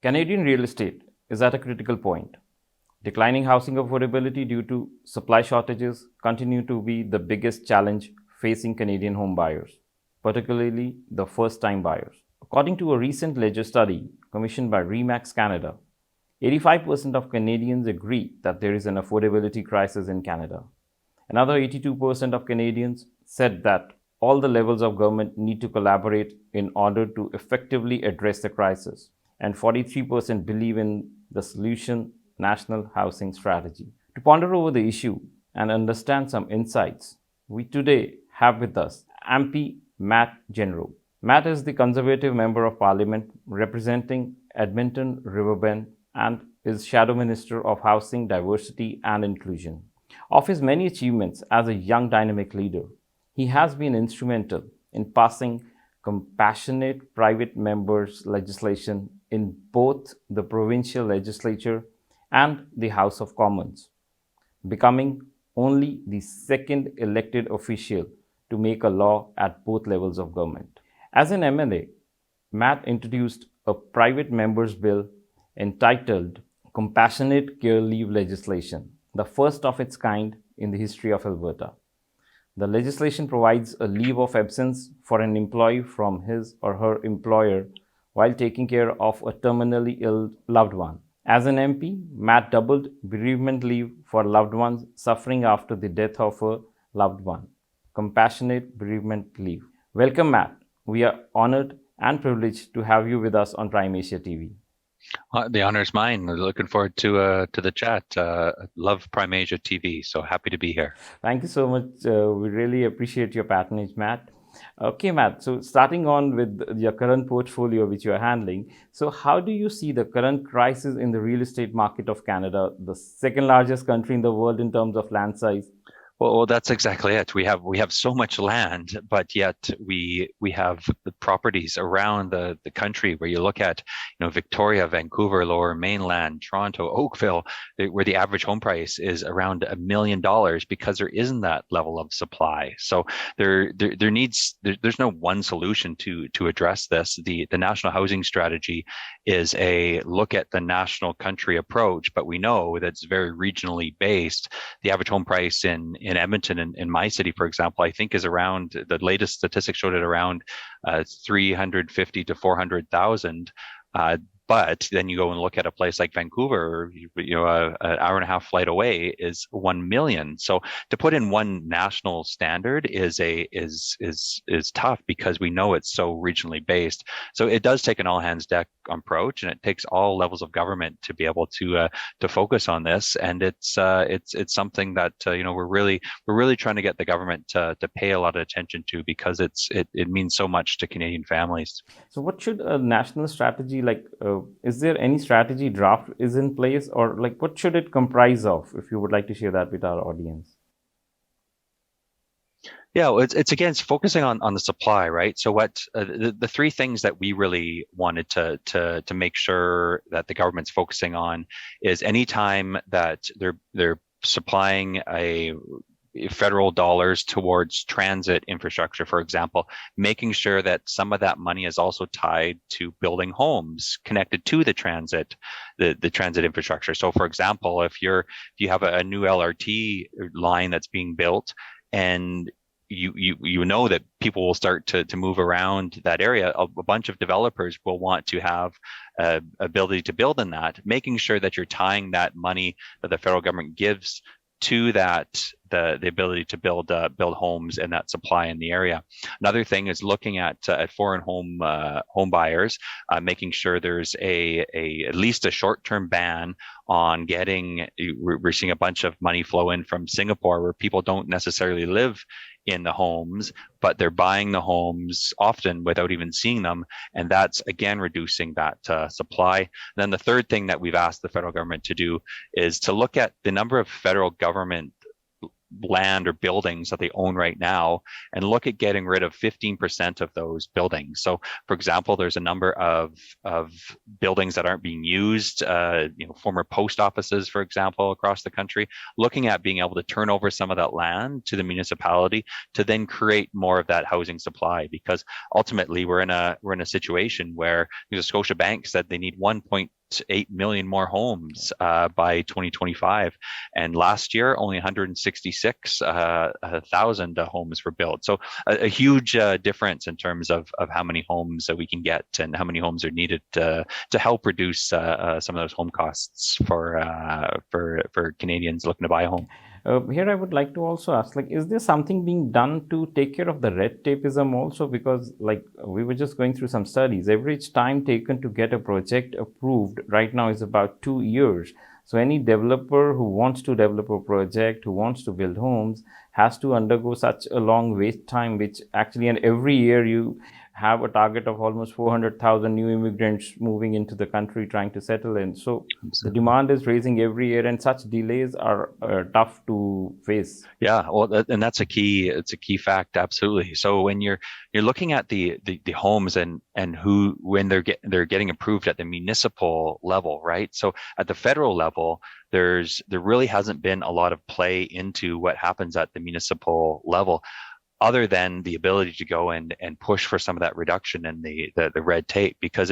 Canadian real estate is at a critical point. Declining housing affordability due to supply shortages continue to be the biggest challenge facing Canadian home buyers, particularly the first-time buyers. According to a recent ledger study commissioned by Remax Canada, 85% of Canadians agree that there is an affordability crisis in Canada. Another 82% of Canadians said that all the levels of government need to collaborate in order to effectively address the crisis, and 43% believe in the solution national housing strategy. To ponder over the issue and understand some insights, we today have with us MP Matt Jeneroux. Matt is the Conservative Member of Parliament representing Edmonton Riverbend and is Shadow Minister of Housing, Diversity and Inclusion. Of his many achievements as a young dynamic leader, he has been instrumental in passing compassionate private members legislation in both the provincial legislature and the House of Commons, becoming only the second elected official to make a law at both levels of government. As an MLA, Matt introduced a private member's bill entitled Compassionate Care Leave Legislation, the first of its kind in the history of Alberta. The legislation provides a leave of absence for an employee from his or her employer while taking care of a terminally ill loved one. As an MP, Matt doubled bereavement leave for loved ones suffering after the death of a loved one. Compassionate bereavement leave. Welcome, Matt. We are honored and privileged to have you with us on Prime Asia TV. The honor is mine. Looking forward to the chat. Love Prime Asia TV, so happy to be here. Thank you so much. We really appreciate your patronage, Matt. Okay, Matt. So starting on with your current portfolio which you are handling. So how do you see the current crisis in the real estate market of Canada, the second largest country in the world in terms of land size? Well, that's exactly it. We have so much land, but yet we have the properties around the country where you look at, Victoria, Vancouver, Lower Mainland, Toronto, Oakville, where the average home price is around $1 million because there isn't that level of supply. So there's no one solution to address this. The national housing strategy is a look at the national country approach, but we know that's very regionally based. The average home price in Edmonton, in my city, for example, I think is around, the latest statistics showed it around 350 to 400,000. But then you go and look at a place like Vancouver, an hour and a half flight away is 1 million. So to put in one national standard is tough because we know it's so regionally based. So it does take an all hands deck approach, and it takes all levels of government to be able to focus on this. And it's something that we're really trying to get the government to pay a lot of attention to, because it means so much to Canadian families. So what should a national strategy is there any strategy draft is in place, or what should it comprise of, if you would like to share that with our audience? Yeah, well, it's focusing on the supply, right? So what the three things that we really wanted to make sure that the government's focusing on is anytime that they're supplying federal dollars towards transit infrastructure, for example, making sure that some of that money is also tied to building homes connected to the transit infrastructure. So for example, if you have a new LRT line that's being built, and you know that people will start to move around that area, a bunch of developers will want to have ability to build in that, making sure that you're tying that money that the federal government gives to that, the ability to build homes and that supply in the area. Another thing is looking at foreign home buyers, making sure there's at least a short-term ban on getting. We're seeing a bunch of money flow in from Singapore where people don't necessarily live in the homes, but they're buying the homes often without even seeing them, and that's again reducing that supply. And then the third thing that we've asked the federal government to do is to look at the number of federal government land or buildings that they own right now and look at getting rid of 15% of those buildings. So, for example, there's a number of buildings that aren't being used, former post offices, for example, across the country, looking at being able to turn over some of that land to the municipality to then create more of that housing supply. Because ultimately, we're in a situation where the Scotiabank said they need 1.8 million more homes by 2025, and last year only 166,000 homes were built. So a huge difference in terms of how many homes that we can get and how many homes are needed to help reduce some of those home costs for Canadians looking to buy a home. Here I would like to also ask, like, is there something being done to take care of the red tapeism also? Because, like, we were just going through some studies. Average time taken to get a project approved right now is about 2 years. So any developer who wants to develop a project, who wants to build homes, has to undergo such a long wait time, which actually, and every year you have a target of almost 400,000 new immigrants moving into the country trying to settle in. So the demand is raising every year, and such delays are tough to face. Yeah, well, and that's a key. It's a key fact, absolutely. So when you're looking at the homes and who when they're getting approved at the municipal level, right? So at the federal level, there really hasn't been a lot of play into what happens at the municipal level, other than the ability to go and push for some of that reduction in the red tape. Because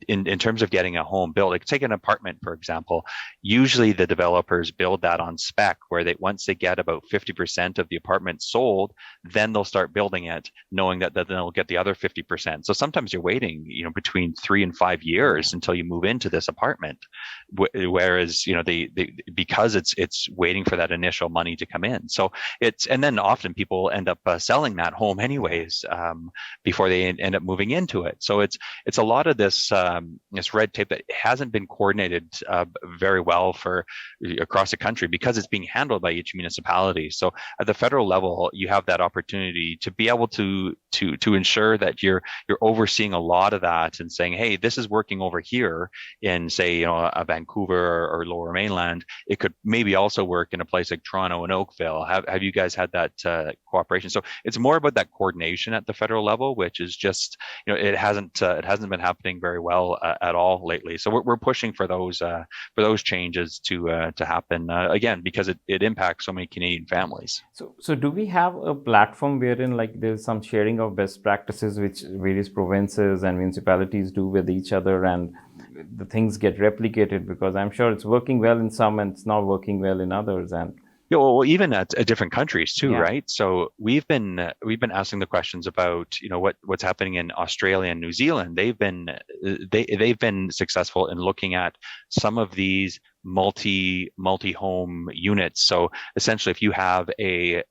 in terms of getting a home built, like take an apartment, for example, usually the developers build that on spec, where once they get about 50% of the apartment sold, then they'll start building it, knowing that then they'll get the other 50%. So sometimes you're waiting, between 3 and 5 years until you move into this apartment. Whereas, because it's waiting for that initial money to come in. So and then often people end up selling that home anyways, before they end up moving into it. So it's a lot of this red tape that hasn't been coordinated very well across the country, because it's being handled by each municipality. So at the federal level, you have that opportunity to be able to ensure that you're overseeing a lot of that and saying, hey, this is working over here in, say, a Vancouver or Lower Mainland. It could maybe also work in a place like Toronto and Oakville. Have you guys had that cooperation? So it's more about that coordination at the federal level, which is just, it hasn't been happening very well at all lately. So we're pushing for those changes to happen again, because it impacts so many Canadian families. So do we have a platform wherein, like, there's some sharing of best practices which various provinces and municipalities do with each other, and the things get replicated? Because I'm sure it's working well in some and it's not working well in others. And yeah, well, even at different countries too, Yeah. right? So we've been asking the questions about what's happening in Australia and New Zealand. They've been successful in looking at some of these multi-home units. So essentially, if you have a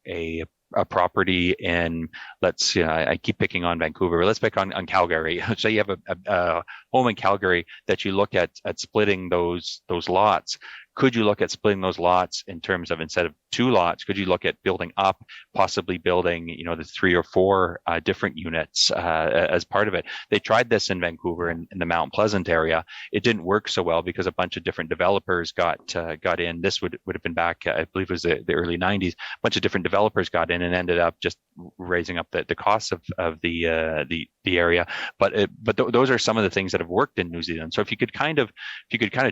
property in, I keep picking on Vancouver, but let's pick on Calgary. So you have a home in Calgary that you look at splitting those lots. Could you look at splitting those lots in terms of, instead of 2 lots, could you look at building up, possibly building, the 3 or 4 different units as part of it? They tried this in Vancouver in the Mount Pleasant area. It didn't work so well because a bunch of different developers got in. This would have been back, I believe it was the early 90s. A bunch of different developers got in and ended up just raising up the costs of the area. But those are some of the things that have worked in New Zealand. So if you could kind of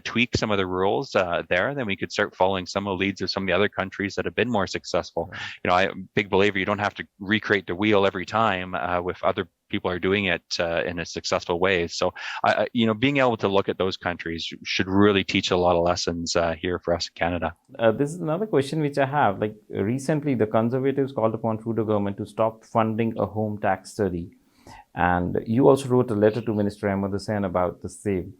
tweak some of the rules there, then we could start following some of the leads of some of the other countries that have been more successful. Right. I'm a big believer you don't have to recreate the wheel every time if other people are doing it in a successful way. So, being able to look at those countries should really teach a lot of lessons here for us in Canada. This is another question which I have. Like, recently, the Conservatives called upon Trudeau government to stop funding a home tax study. And you also wrote a letter to Minister Ahmed Hussain about the same.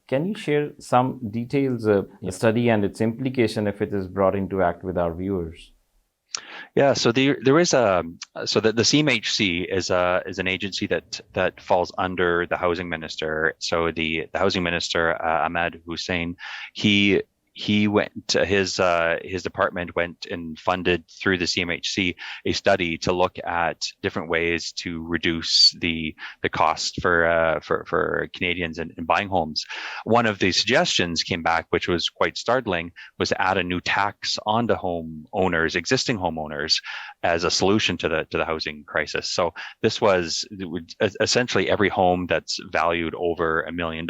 Can you share some details of the study and its implication if it is brought into act with our viewers? Yeah, so there is the CMHC is an agency that falls under the housing minister. So the housing minister, Ahmed Hussain, he his department went and funded through the CMHC a study to look at different ways to reduce the cost for Canadians in buying homes. One of the suggestions came back, which was quite startling, was to add a new tax onto existing homeowners, as a solution to the housing crisis. So this was essentially every home that's valued over $1 million,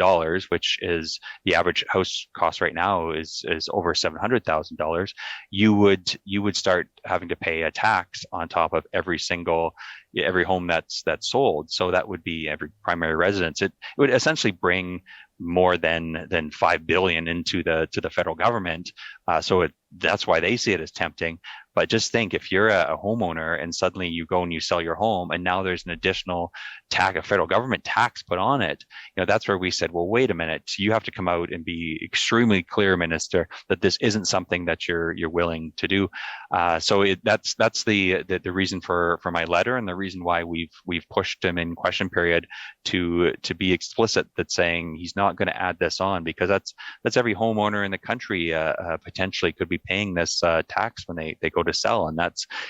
which is the average house cost right now is over $700,000. You would start having to pay a tax on top of every home that's sold. So that would be every primary residence. It would essentially bring more than $5 billion into the federal government. So that's why they see it as tempting. But just think, if you're a homeowner and suddenly you go and you sell your home, and now there's an additional a federal government tax put on it, that's where we said, well, wait a minute, you have to come out and be extremely clear, Minister, that this isn't something that you're willing to do. So that's the reason for my letter, and the reason why we've pushed him in question period to be explicit, that saying he's not going to add this on, because that's every homeowner in the country potentially could be paying this tax when they go to sell, and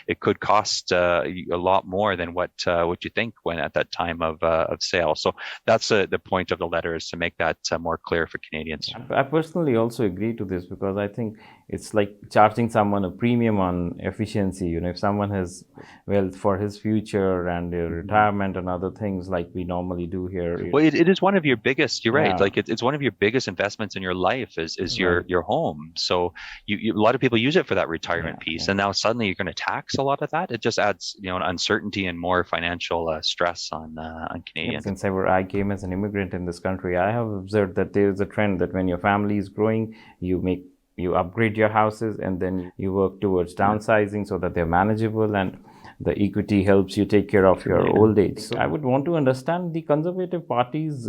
it could cost a lot more than what you think when at that time of sale. So that's the point of the letter, is to make that more clear for Canadians. I personally also agree to this, because I think it's like charging someone a premium on efficiency. If someone has wealth for his future and their retirement and other things like we normally do here. Well, it is one of your biggest, you're right. Yeah. Like it's one of your biggest investments in your life is your home. So a lot of people use it for that retirement piece. And now suddenly you're going to tax a lot of that. It just adds, an uncertainty and more financial stress on Canadians. Since I came as an immigrant in this country, I have observed that there is a trend that when your family is growing, you upgrade your houses, and then you work towards downsizing so that they're manageable, and the equity helps you take care of your old age. So I would want to understand the Conservative Party's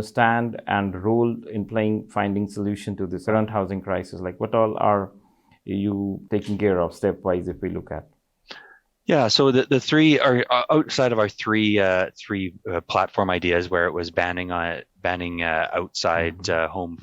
stand and role in finding solution to this current housing crisis. Like, what all are you taking care of stepwise if we look at? Yeah, so the three are outside of our three platform ideas, where it was banning outside home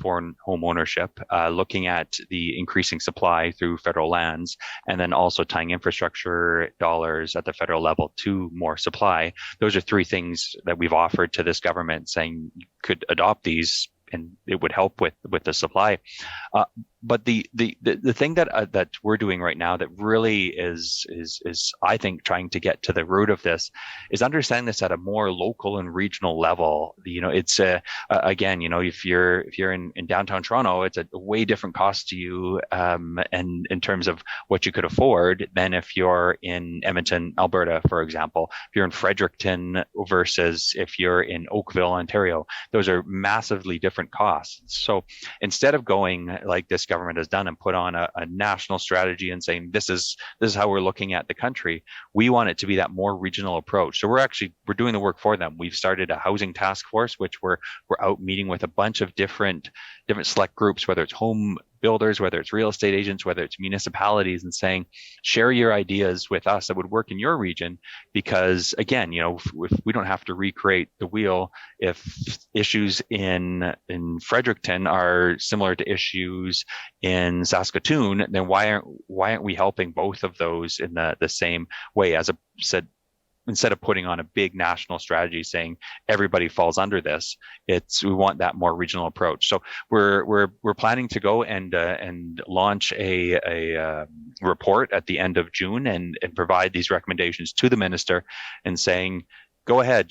ownership, looking at the increasing supply through federal lands, and then also tying infrastructure dollars at the federal level to more supply. Those are three things that we've offered to this government, saying you could adopt these and it would help with the supply. But the thing that we're doing right now that really is I think trying to get to the root of this is understanding this at a more local and regional level. It's again, if you're in downtown Toronto, it's a way different cost to you, and in terms of what you could afford, than if you're in Edmonton, Alberta, for example. If you're in Fredericton versus if you're in Oakville, Ontario, those are massively different costs. So instead of going like this government has done and put on a national strategy and saying this is how we're looking at the country, we want it to be that more regional approach. So we're doing the work for them. We've started a housing task force, which we're out meeting with a bunch of different select groups, whether it's home builders, whether it's real estate agents, whether it's municipalities, and saying, share your ideas with us that would work in your region. Because again, if we don't have to recreate the wheel, if issues in Fredericton are similar to issues in Saskatoon, then why aren't we helping both of those in the same way? As I said, instead of putting on a big national strategy saying everybody falls under this, we want that more regional approach. So we're planning to go and launch a report at the end of June and provide these recommendations to the minister, and saying, go ahead,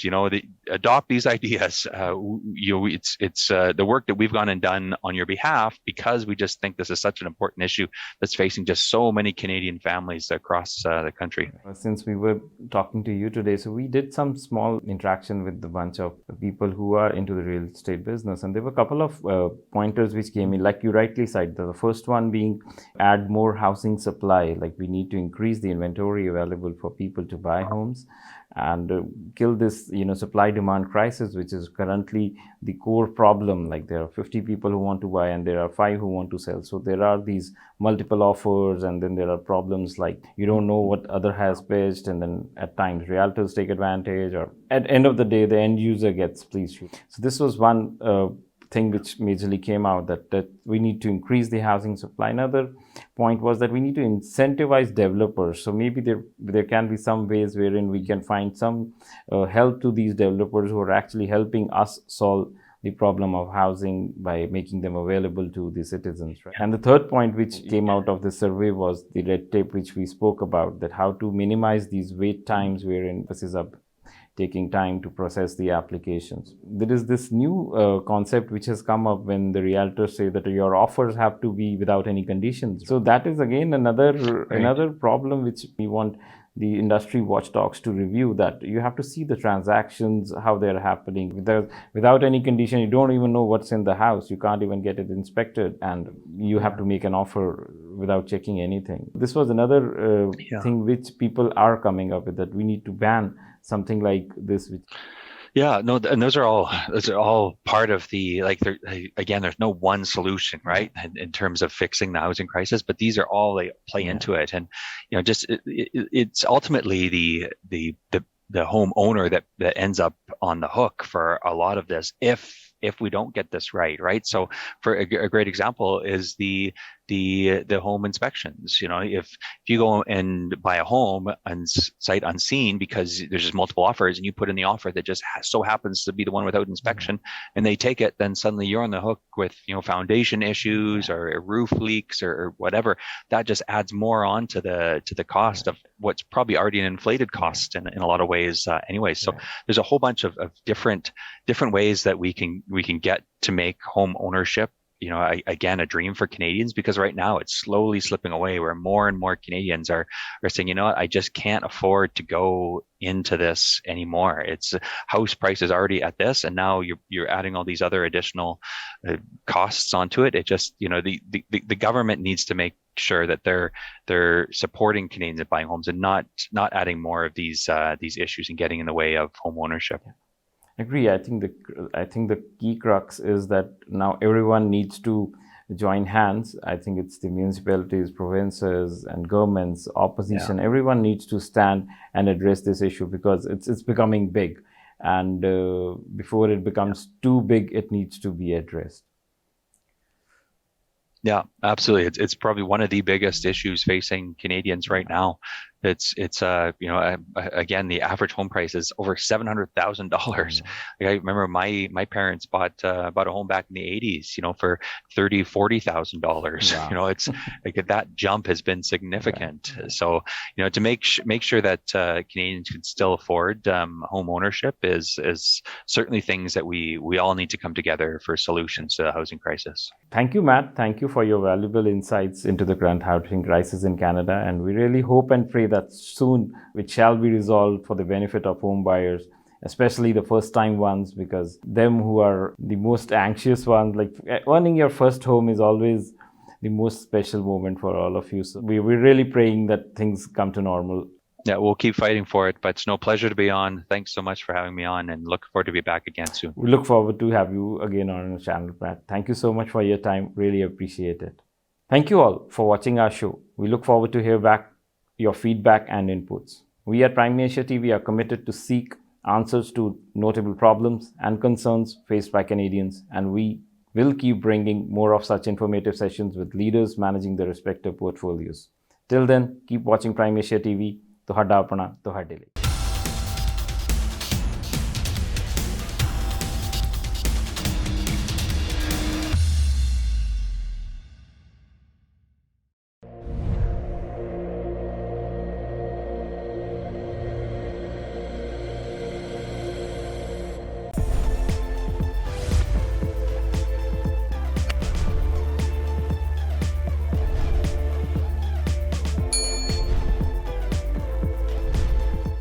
adopt these ideas. It's the work that we've gone and done on your behalf, because we just think this is such an important issue that's facing just so many Canadian families across the country. Since we were talking to you today, so we did some small interaction with a bunch of people who are into the real estate business, and there were a couple of pointers which came in, like you rightly said. The first one being add more housing supply, like we need to increase the inventory available for people to buy homes, and kill this supply demand crisis, which is currently the core problem. Like there are 50 people who want to buy and there are 5 who want to sell, so there are these multiple offers, and then there are problems like you don't know what other has pitched, and then at times realtors take advantage, or at end of the day the end user gets pleased. So this was one thing which majorly came out, that we need to increase the housing supply. Another point was that we need to incentivize developers. So maybe there can be some ways wherein we can find some help to these developers who are actually helping us solve the problem of housing by making them available to the citizens. Right? And the third point which came out of the survey was the red tape, which we spoke about, that how to minimize these wait times wherein emphasis are taking time to process the applications. There is this new concept which has come up when the realtors say that your offers have to be without any conditions. So that is again another problem which we want the industry watchdogs to review, that you have to see the transactions, how they're happening. Without any condition, you don't even know what's in the house. You can't even get it inspected, and you have to make an offer without checking anything. This was another thing which people are coming up with, that we need to ban something like this. Yeah, no, and those are all part of the, like, again, there's no one solution, right, in terms of fixing the housing crisis, but these are all, they play into it. And just it's ultimately the homeowner that ends up on the hook for a lot of this if we don't get this right. So for a great example is the home inspections. If you go and buy a home on sight unseen because there's just multiple offers, and you put in the offer that just so happens to be the one without inspection, and they take it, then suddenly you're on the hook with foundation issues or roof leaks or whatever. That just adds more on to the cost of what's probably already an inflated cost in a lot of ways anyway. So there's a whole bunch of different ways that we can get to make home ownership again, a dream for Canadians, because right now it's slowly slipping away, where more and more Canadians are saying, what, I just can't afford to go into this anymore. It's house prices already at this, and now you're adding all these other additional costs onto it. It just, the government needs to make sure that they're supporting Canadians in buying homes and not adding more of these issues and getting in the way of home ownership. Agree. I think the key crux is that now everyone needs to join hands. I think it's the municipalities, provinces, and governments, opposition. Everyone needs to stand and address this issue, because it's becoming big, and before it becomes too big, it needs to be addressed. Yeah, absolutely. It's probably one of the biggest issues facing Canadians right now. It's again, the average home price is over $700,000. Like, I remember my parents bought a home back in the 80s, for $30,000-$40,000. Wow. It's like that jump has been significant. Right. So to make sure that Canadians can still afford home ownership is certainly things that we all need to come together for solutions to the housing crisis. Thank you, Matt. Thank you for your valuable insights into the current housing crisis in Canada, and we really hope and pray that soon it shall be resolved for the benefit of home buyers, especially the first-time ones, because them who are the most anxious ones. Like, owning your first home is always the most special moment for all of you. So we're really praying that things come to normal. Yeah, we'll keep fighting for it, but it's no pleasure to be on. Thanks so much for having me on, and look forward to be back again soon. We look forward to have you again on our channel, Matt. Thank you so much for your time. Really appreciate it. Thank you all for watching our show. We look forward to hear back your feedback and inputs. We at Prime Asia TV are committed to seek answers to notable problems and concerns faced by Canadians, and we will keep bringing more of such informative sessions with leaders managing their respective portfolios. Till then, keep watching Prime Asia TV. ਤੁਹਾਡਾ ਆਪਣਾ ਤੁਹਾਡੇ ਲਈ